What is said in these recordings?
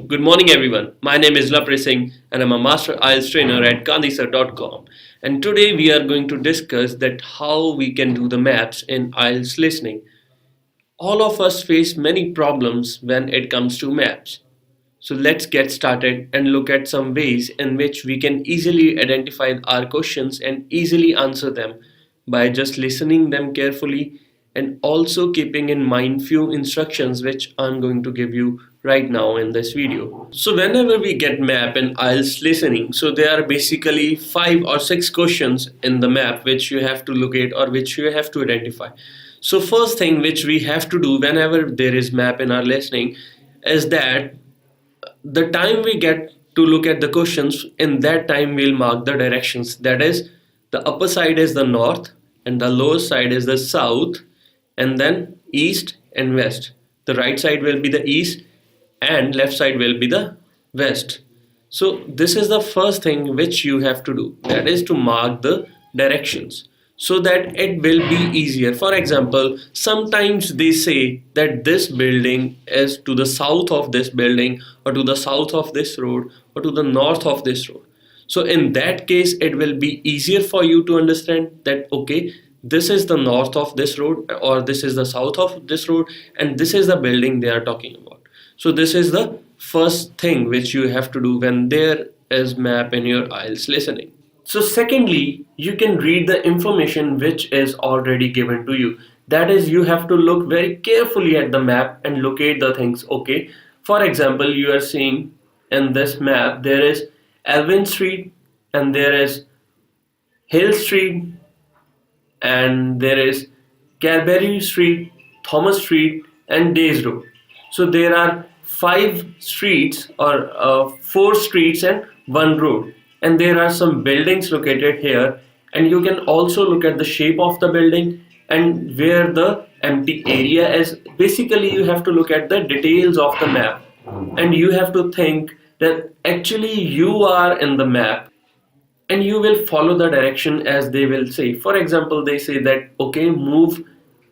Good morning, everyone. My name is Lapre Singh, and I'm a Master IELTS trainer at gandhisir.com. And today we are going to discuss that how we can do the maps in IELTS listening. All of us face many problems when it comes to maps. So let's get started and look at some ways in which we can easily identify our questions and easily answer them by just listening them carefully and also keeping in mind few instructions which I'm going to give you right now in this video. So whenever we get map in IELTS listening, so there are basically 5 or 6 questions in the map which you have to locate or which you have to identify. So first thing which we have to do whenever there is map in our listening is that the time we get to look at the questions, in that time we'll mark the directions. That is, the upper side is the north and the lower side is the south, and then east and west. The right side will be the east and left side will be the west. So this is the first thing which you have to do, that is to mark the directions so that it will be easier. For example, sometimes they say that this building is to the south of this building, or to the south of this road, or to the north of this road. So in that case, it will be easier for you to understand that okay, this is the north of this road, or this is the south of this road, and this is the building they are talking about. So this is the first thing which you have to do when there is map in your IELTS listening. So secondly, you can read the information which is already given to you. That is, you have to look very carefully at the map and locate the things. Okay, for example, you are seeing in this map there is Alvin Street, and there is Hill Street, and there is Carberry Street, Thomas Street, and Days Road. So there are 5 streets, or 4 streets and 1 road, and there are some buildings located here, and you can also look at the shape of the building and where the empty area is. Basically, you have to look at the details of the map, and you have to think that actually you are in the map and you will follow the direction as they will say. For example, they say that okay, move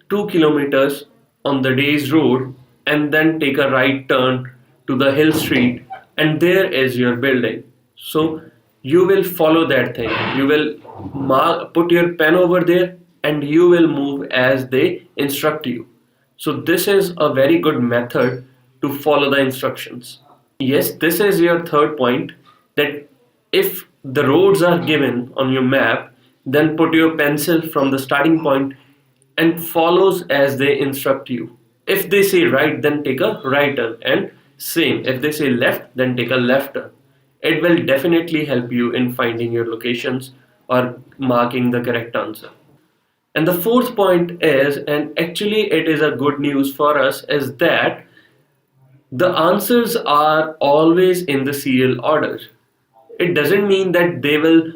2 kilometers on the Days Road and then take a right turn to the Hill Street, and there is your building. So you will follow that thing. You will put your pen over there and you will move as they instruct you. So this is a very good method to follow the instructions. Yes, this is your third point, that if the roads are given on your map, then put your pencil from the starting point and follows as they instruct you. If they say right, then take a right turn, and same, if they say left, then take a left turn. It will definitely help you in finding your locations or marking the correct answer. And the fourth point is, and actually it is a good news for us, is that the answers are always in the serial order. It doesn't mean that they will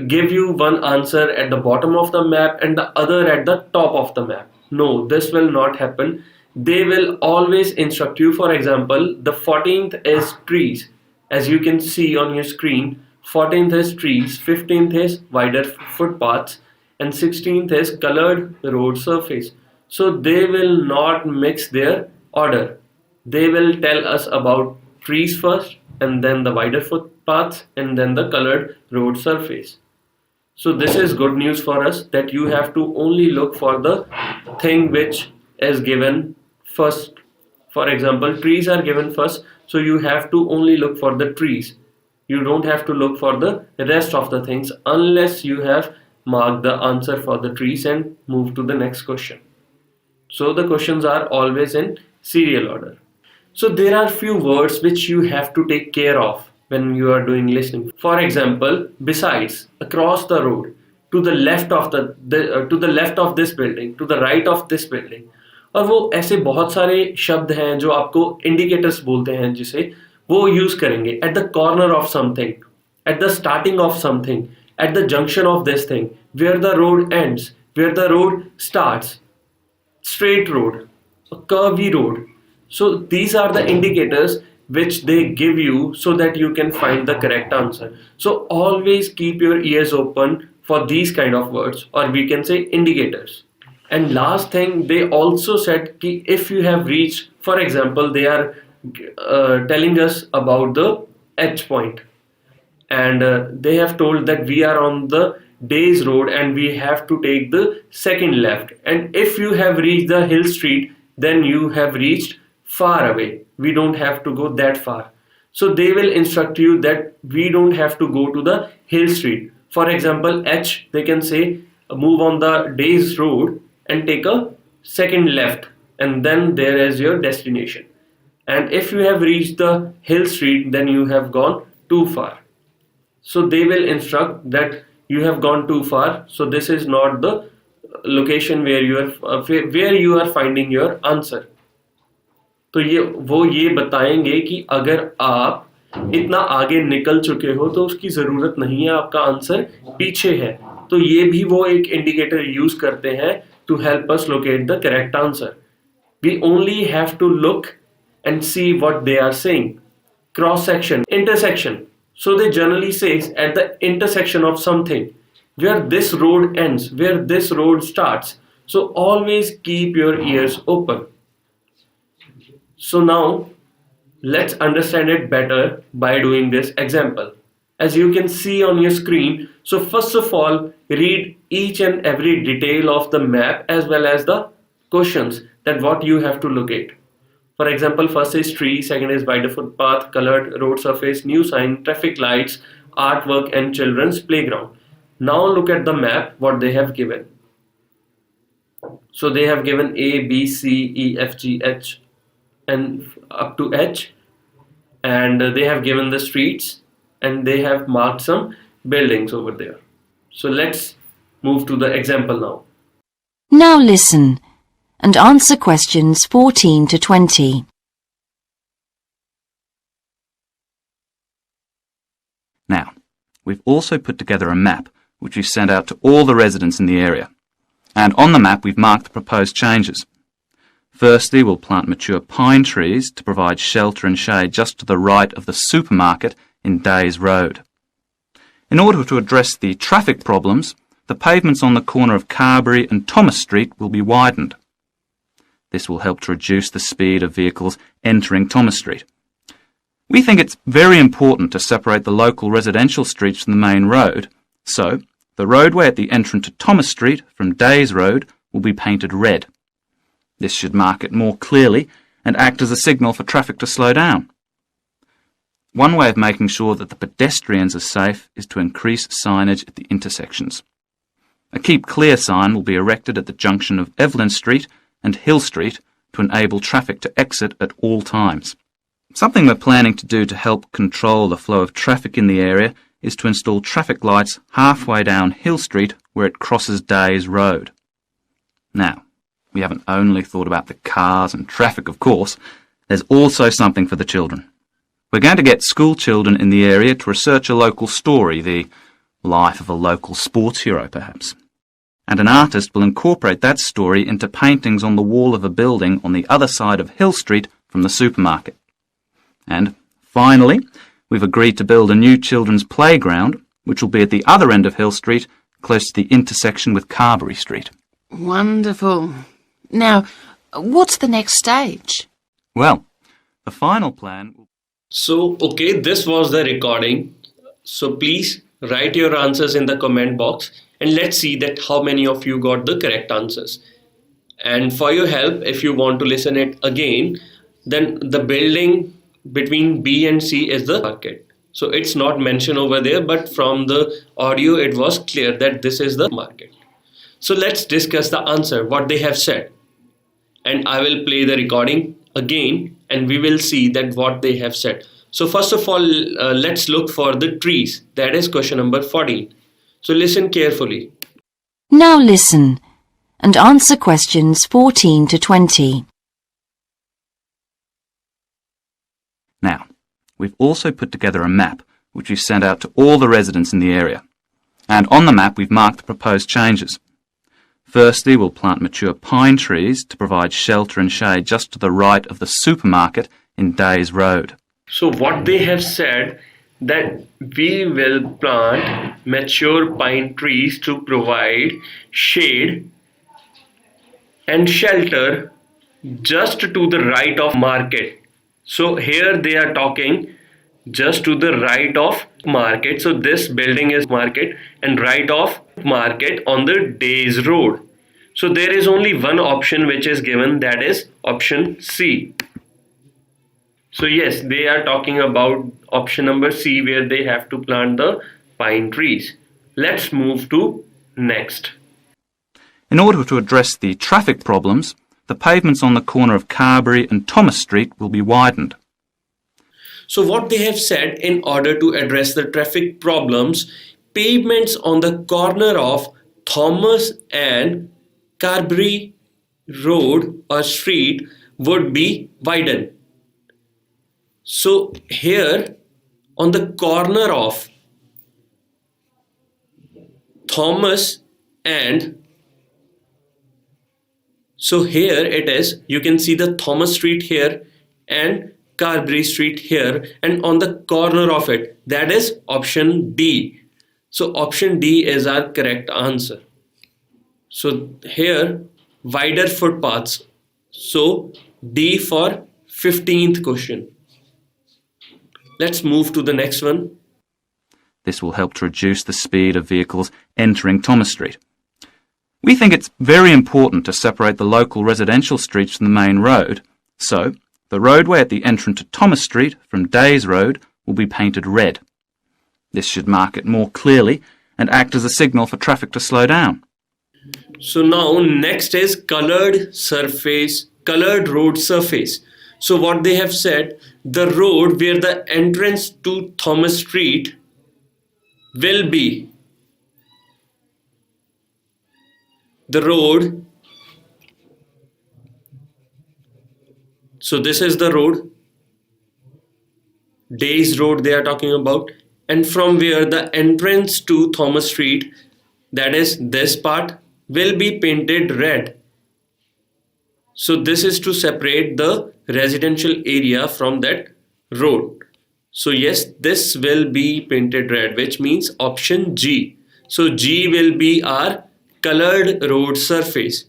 give you one answer at the bottom of the map and the other at the top of the map. No, this will not happen. They will always instruct you. For example, the 14th is trees. As you can see on your screen, 14th is trees, 15th is wider footpaths, and 16th is colored road surface. So they will not mix their order. They will tell us about trees first, and then the wider footpaths, and then the colored road surface. So this is good news for us, that you have to only look for the thing which is given first. For example, trees are given first, so you have to only look for the trees. You don't have to look for the rest of the things unless you have marked the answer for the trees and move to the next question. So the questions are always in serial order. So there are few words which you have to take care of when you are doing listening. For example, besides, across the road, to the left of to the left of this building, to the right of this building. और वो ऐसे बहुत सारे शब्द हैं जो आपको indicators बोलते हैं, जिसे वो यूज करेंगे at the corner of something, at the starting of something, at the junction of this thing, where the road ends, where the road starts, straight road, a curvy road. So these are the indicators which they give you so that you can find the correct answer. So always keep your ears open for these kind of words, or we can say indicators. And last thing, they also said ki if you have reached, for example, they are telling us about the H point, and they have told that we are on the Days Road and we have to take the second left, and if you have reached the Hill Street, then you have reached far away, we don't have to go that far. So they will instruct you that we don't have to go to the Hill Street. For example, H, they can say move on the Days Road and take a second left, and then there is your destination. And if you have reached the Hill Street, then you have gone too far. So they will instruct that you have gone too far, so this is not the location where you are finding your answer. तो ये बताएंगे कि अगर आप इतना आगे निकल चुके हो तो उसकी जरूरत नहीं है, आपका आंसर पीछे है. तो ये भी वो एक इंडिकेटर यूज करते हैं to help us locate the correct answer. We only have to look and see what they are saying. Cross section, intersection. So they generally say at the intersection of something, where this road ends, where this road starts. So always keep your ears open. So now let's understand it better by doing this example. As you can see on your screen, so first of all, read each and every detail of the map as well as the questions that what you have to locate. For example, first is tree, second is by the footpath, colored road surface, new sign, traffic lights, artwork and children's playground. Now look at the map, what they have given. So they have given A, B, C, E, F, G, H and up to H, and they have given the streets and they have marked some buildings over there. So let's move to the example now. Now listen and answer questions 14 to 20. Now, we've also put together a map which we've sent out to all the residents in the area. And on the map we've marked the proposed changes. Firstly, we'll plant mature pine trees to provide shelter and shade just to the right of the supermarket in Days Road. In order to address the traffic problems, the pavements on the corner of Carberry and Thomas Street will be widened. This will help to reduce the speed of vehicles entering Thomas Street. We think it's very important to separate the local residential streets from the main road, so the roadway at the entrance to Thomas Street from Days Road will be painted red. This should mark it more clearly and act as a signal for traffic to slow down. One way of making sure that the pedestrians are safe is to increase signage at the intersections. A Keep Clear sign will be erected at the junction of Evelyn Street and Hill Street to enable traffic to exit at all times. Something we're planning to do to help control the flow of traffic in the area is to install traffic lights halfway down Hill Street where it crosses Days Road. Now, we haven't only thought about the cars and traffic, of course. There's also something for the children. We're going to get school children in the area to research a local story, the life of a local sports hero perhaps. And an artist will incorporate that story into paintings on the wall of a building on the other side of Hill Street from the supermarket. And finally, we've agreed to build a new children's playground, which will be at the other end of Hill Street, close to the intersection with Carberry Street. Wonderful. Now, what's the next stage? Well, the final plan... So, okay, this was the recording. So please write your answers in the comment box and let's see that how many of you got the correct answers. And for your help, if you want to listen it again, then the building between B and C is the market. So it's not mentioned over there, but from the audio it was clear that this is the market. So let's discuss the answer, what they have said. And I will play the recording again and we will see that what they have said. So first of all, let's look for the trees. That is question number 14. So listen carefully. Now listen and answer questions 14 to 20. Now, we've also put together a map which we've sent out to all the residents in the area. And on the map we've marked the proposed changes. Firstly, we'll plant mature pine trees to provide shelter and shade just to the right of the supermarket in Days Road. So what they have said that we will plant mature pine trees to provide shade and shelter just to the right of market. So here they are talking just to the right of market. So this building is market and right of market on the Days Road. So there is only one option which is given, that is option C. So yes, they are talking about option number C where they have to plant the pine trees. Let's move to next. In order to address the traffic problems, the pavements on the corner of Carberry and Thomas Street will be widened. So what they have said, in order to address the traffic problems, pavements on the corner of Thomas and Carberry Road or street would be widened. So here on the corner of Thomas and, so here it is, you can see the Thomas Street here and Carberry Street here, and on the corner of it, that is option D. So option D is our correct answer. So here wider footpaths. So D for 15th question. Let's move to the next one. This will help to reduce the speed of vehicles entering Thomas Street. We think it's very important to separate the local residential streets from the main road, so the roadway at the entrance to Thomas Street from Days Road will be painted red. This should mark it more clearly and act as a signal for traffic to slow down. So now next is colored road surface. So what they have said, the road where the entrance to Thomas Street will be the road. So this is the road, Days Road they are talking about, and from where the entrance to Thomas Street, that is this part, will be painted red. So this is to separate the residential area from that road. So yes, this will be painted red, which means option G. So G will be our colored road surface.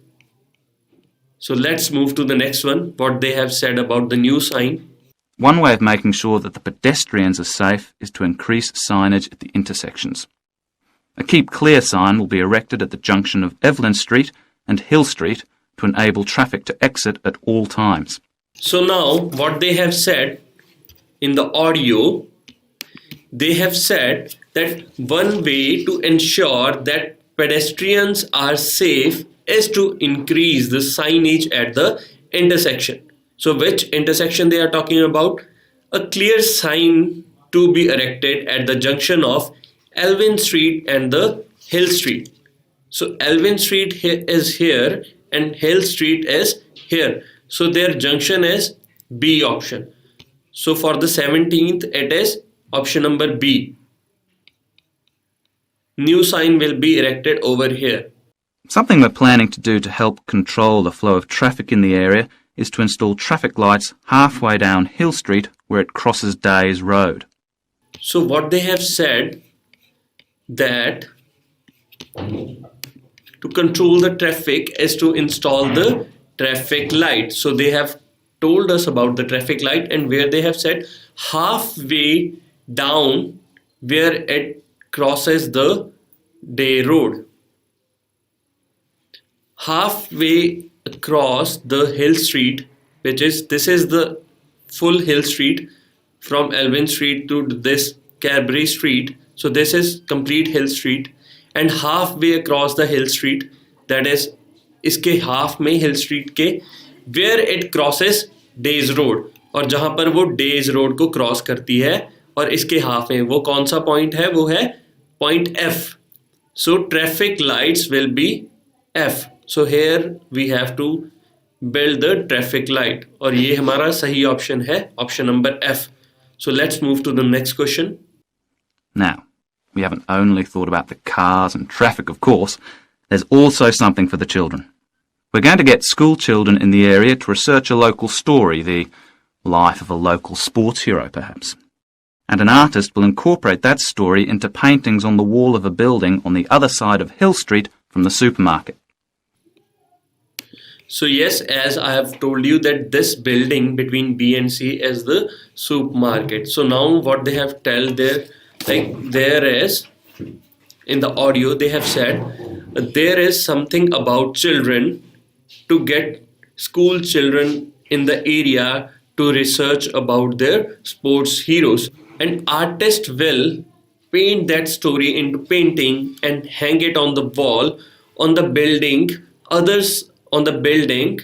So let's move to the next one, what they have said about the new sign. One way of making sure that the pedestrians are safe is to increase signage at the intersections. A Keep Clear sign will be erected at the junction of Evelyn Street and Hill Street to enable traffic to exit at all times. So now what they have said in the audio, they have said that one way to ensure that pedestrians are safe is to increase the signage at the intersection. So which intersection they are talking about? A clear sign to be erected at the junction of Elvin Street and the Hill Street. So Elvin Street is here and Hill Street is here. So their junction is B option. So for the 17th it is option number B. New sign will be erected over here. Something we're planning to do to help control the flow of traffic in the area is to install traffic lights halfway down Hill Street where it crosses Days Road. So what they have said, that to control the traffic is to install the traffic light. So they have told us about the traffic light, and where they have said halfway down where it crosses the Day Road. Halfway across the Hill Street, which is, this is the full Hill Street from Elvin Street to this Carberry Street. So this is complete Hill Street, and halfway across the Hill Street, that is इसके half में Hill Street के where it crosses Days Road, और जहाँ पर वो Days Road को cross करती है और इसके हाफ में वो कौन सा पॉइंट है, वो है point F. So traffic lights will be F. So here we have to build the traffic light, और ये हमारा सही ऑप्शन है, option number F. So let's move to the next question. Now, we haven't only thought about the cars and traffic, of course. There's also something for the children. We're going to get school children in the area to research a local story, the life of a local sports hero, perhaps. And an artist will incorporate that story into paintings on the wall of a building on the other side of Hill Street from the supermarket. So yes, as I have told you that this building between B and C is the supermarket. So now what they have tell there, like there is in the audio they have said there is something about children to get school children in the area to research about their sports heroes. An artist will paint that story into painting and hang it on the wall on the building others on the building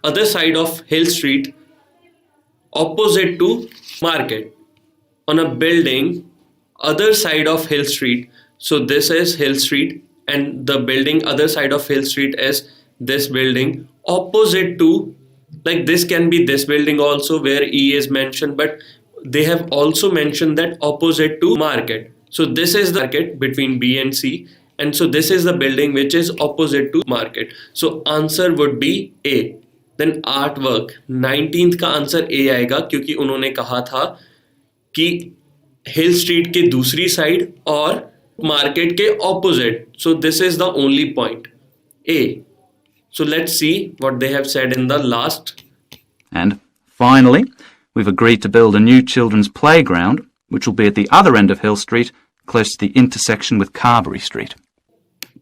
other side of Hill Street opposite to market on a building other side of Hill Street. So this is Hill Street and the building other side of Hill Street is this building opposite to, like this can be this building also where E is mentioned, but they have also mentioned that opposite to market. So this is the market between B and C, and so this is the building which is opposite to market. So answer would be A. Then artwork 19th का answer A आएगा क्योंकि उन्होंने कहा था कि हिल street के दूसरी side और मार्केट के opposite. So this is the only point A. So let's see what they have said in the last. And finally, we've agreed to build a new children's playground, which will be at the other end of Hill Street, close to the intersection with Carberry Street.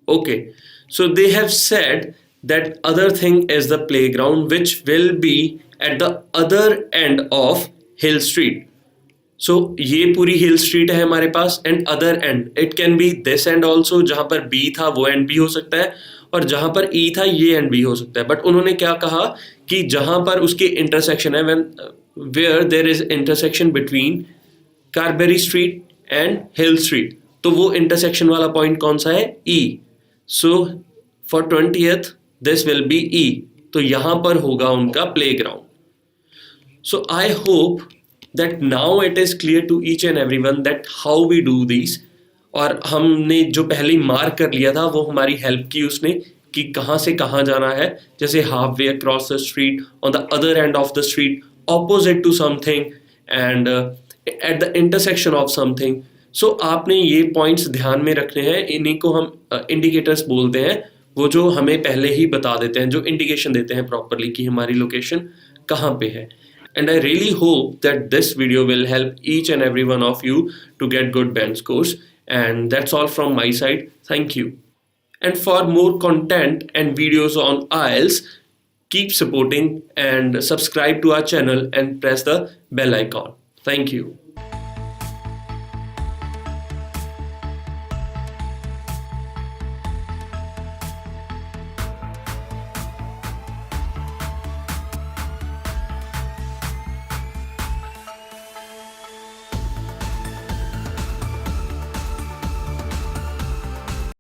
Okay, so they have said that other thing is the playground which will be at the other end of Hill Street. So ये पूरी हिल Street है हमारे पास and other end it can be this end also, जहां पर B था वो and भी हो सकता है और जहां पर ई था ये एंड भी हो सकता है. बट उन्होंने क्या कहा कि जहां पर उसके इंटरसेक्शन है when where there is intersection between Carberry Street and Hill Street, तो वो इंटरसेक्शन वाला पॉइंट कौन सा है? E. So for 20th this will be E. तो यहां पर होगा उनका playground. So I hope that now it is clear to each and everyone that how we do these. और हमने जो पहले मार्क कर लिया था वो हमारी हेल्प की उसने कि कहाँ से कहाँ जाना है, जैसे half way across the street, on the other end of the street, opposite to something and at the intersection of something. So आपने ये पॉइंट्स ध्यान में रखने हैं. इन्हीं को हम इंडिकेटर्स बोलते हैं, वो जो हमें पहले ही बता देते हैं, जो इंडिकेशन देते हैं प्रॉपरली कि हमारी लोकेशन कहाँ पे है. And I really hope that this video will help each and every one of you to get good band scores. And that's all from my side. Thank you. And for more content and videos on IELTS, keep supporting and subscribe to our channel and press the bell icon. Thank you.